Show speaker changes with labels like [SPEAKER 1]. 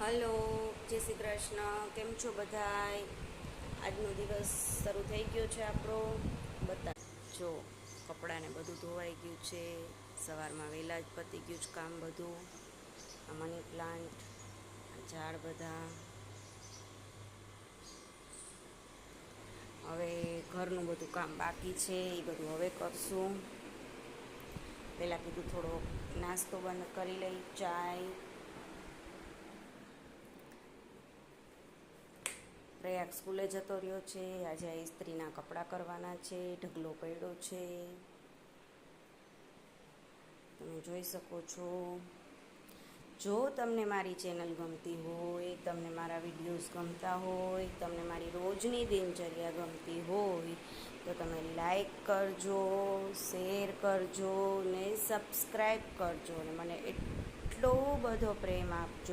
[SPEAKER 1] Hello, જય શ્રી કૃષ્ણ. કેમ છો બધાય? આજનો દિવસ શરૂ થઈ ગયો છે આપણો. જો કપડાને બધું ધોવાઈ ગયું છે. સવારમાં વહેલા જ પતી ગયું છે કામ બધું. આ મની પ્લાન્ટ, આ ઝાડ બધા. હવે ઘરનું બધું કામ બાકી છે, એ બધું હવે કરશું. પહેલાં કીધું થોડો નાસ્તો બંધ કરી લઈ, ચાય. પ્રયાગ સ્કૂલે જતો રહ્યો છે. આજે આ ઇસ્ત્રીના કપડાં કરવાના છે. ઢગલો પડ્યો છે, તમે જોઈ શકો છો. જો તમને મારી ચેનલ ગમતી હોય, તમને મારા વિડીયોઝ ગમતા હોય, તમને મારી રોજની દિનચર્યા ગમતી હોય, તો તમે લાઈક કરજો, શેર કરજો ને સબસ્ક્રાઈબ કરજો, અને મને એટલો બધો પ્રેમ આપજો.